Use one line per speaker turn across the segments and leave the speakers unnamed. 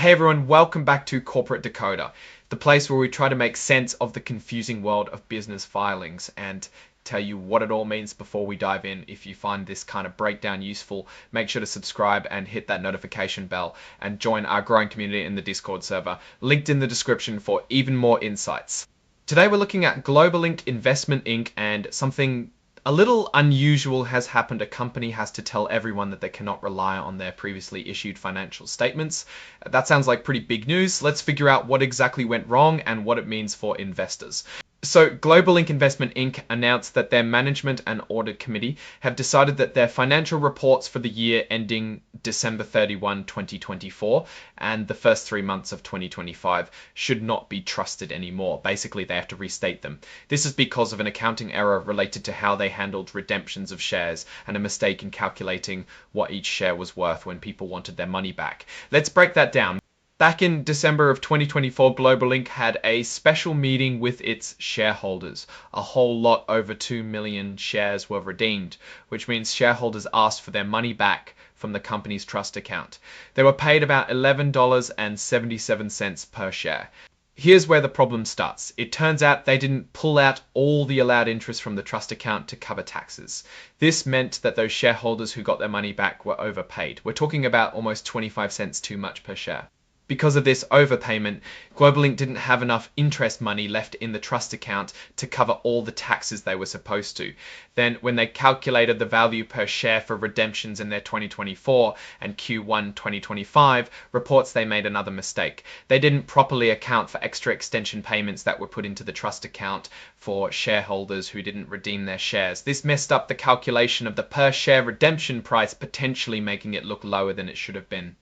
Hey everyone, welcome back to Corporate Decoder, the place where we try to make sense of the confusing world of business filings and tell you what it all means before we dive in. If you find this kind of breakdown useful, make sure to subscribe and hit that notification bell and join our growing community in the Discord server, linked in the description for even more insights. Today we're looking at Globalink Investment Inc. and something a little unusual has happened. A company has to tell everyone that they cannot rely on their previously issued financial statements. That sounds like pretty big news. Let's figure out what exactly went wrong and what it means for investors. So Globalink Investment Inc. announced that their management and audit committee have decided that their financial reports for the year ending December 31, 2024 and the first 3 months of 2025 should not be trusted anymore. Basically, they have to restate them. This is because of an accounting error related to how they handled redemptions of shares and a mistake in calculating what each share was worth when people wanted their money back. Let's break that down. Back in December of 2024, Globalink had a special meeting with its shareholders. A whole lot over 2 million shares were redeemed, which means shareholders asked for their money back from the company's trust account. They were paid about $11.77 per share. Here's where the problem starts. It turns out they didn't pull out all the allowed interest from the trust account to cover taxes. This meant that those shareholders who got their money back were overpaid. We're talking about almost 25 cents too much per share. Because of this overpayment, Globalink didn't have enough interest money left in the trust account to cover all the taxes they were supposed to. Then when they calculated the value per share for redemptions in their 2024 and Q1 2025 reports, they made another mistake. They didn't properly account for extra extension payments that were put into the trust account for shareholders who didn't redeem their shares. This messed up the calculation of the per share redemption price, potentially making it look lower than it should have been.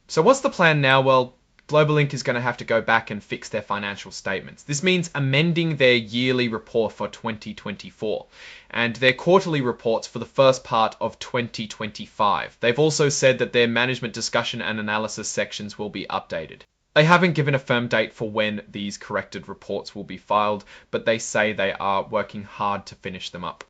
So what's the plan now? Well, Globalink is going to have to go back and fix their financial statements. This means amending their yearly report for 2024 and their quarterly reports for the first part of 2025. They've also said that their management discussion and analysis sections will be updated. They haven't given a firm date for when these corrected reports will be filed, but they say they are working hard to finish them up.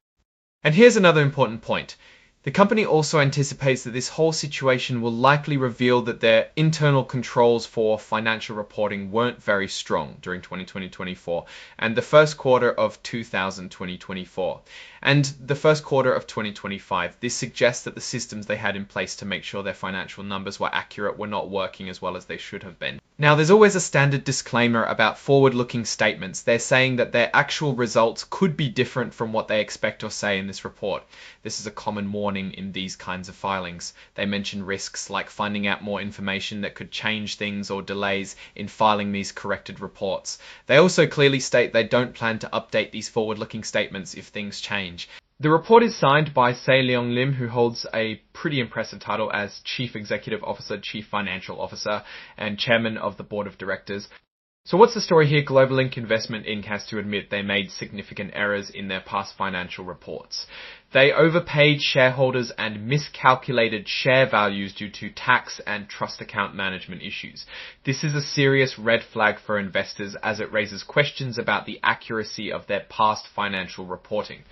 And here's another important point. The company also anticipates that this whole situation will likely reveal that their internal controls for financial reporting weren't very strong during 2024 and the first quarter of 2024 and the first quarter of 2025. This suggests that the systems they had in place to make sure their financial numbers were accurate were not working as well as they should have been. Now, there's always a standard disclaimer about forward-looking statements. They're saying that their actual results could be different from what they expect or say in this report. This is a common warning in these kinds of filings. They mention risks like finding out more information that could change things or delays in filing these corrected reports. They also clearly state they don't plan to update these forward-looking statements if things change. The report is signed by Se-Leong Lim, who holds a pretty impressive title as Chief Executive Officer, Chief Financial Officer, and Chairman of the Board of Directors. So what's the story here? Globalink Investment Inc. has to admit they made significant errors in their past financial reports. They overpaid shareholders and miscalculated share values due to tax and trust account management issues. This is a serious red flag for investors as it raises questions about the accuracy of their past financial reporting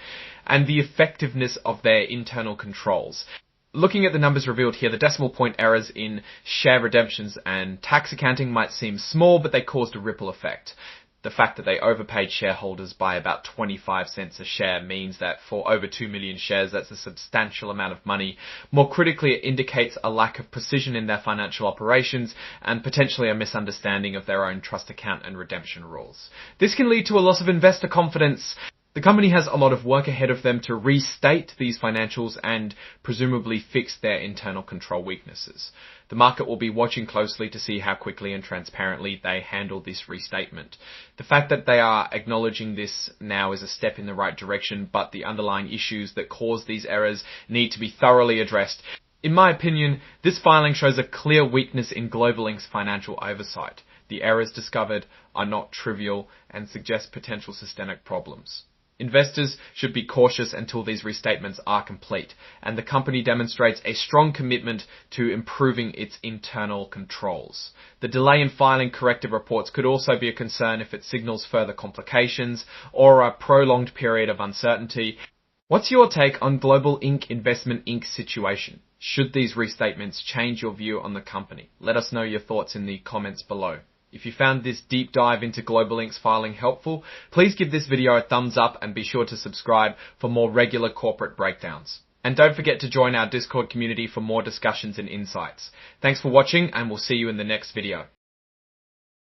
and the effectiveness of their internal controls. Looking at the numbers revealed here, the decimal point errors in share redemptions and tax accounting might seem small, but they caused a ripple effect. The fact that they overpaid shareholders by about 25 cents a share means that for over 2 million shares, that's a substantial amount of money. More critically, it indicates a lack of precision in their financial operations and potentially a misunderstanding of their own trust account and redemption rules. This can lead to a loss of investor confidence. The company has a lot of work ahead of them to restate these financials and presumably fix their internal control weaknesses. The market will be watching closely to see how quickly and transparently they handle this restatement. The fact that they are acknowledging this now is a step in the right direction, but the underlying issues that cause these errors need to be thoroughly addressed. In my opinion, this filing shows a clear weakness in Globalink's financial oversight. The errors discovered are not trivial and suggest potential systemic problems. Investors should be cautious until these restatements are complete, and the company demonstrates a strong commitment to improving its internal controls. The delay in filing corrected reports could also be a concern if it signals further complications or a prolonged period of uncertainty. What's your take on Globalink Investment Inc. situation? Should these restatements change your view on the company? Let us know your thoughts in the comments below. If you found this deep dive into Globalink's filing helpful, please give this video a thumbs up and be sure to subscribe for more regular corporate breakdowns. And don't forget to join our Discord community for more discussions and insights. Thanks for watching, and we'll see you in the next video.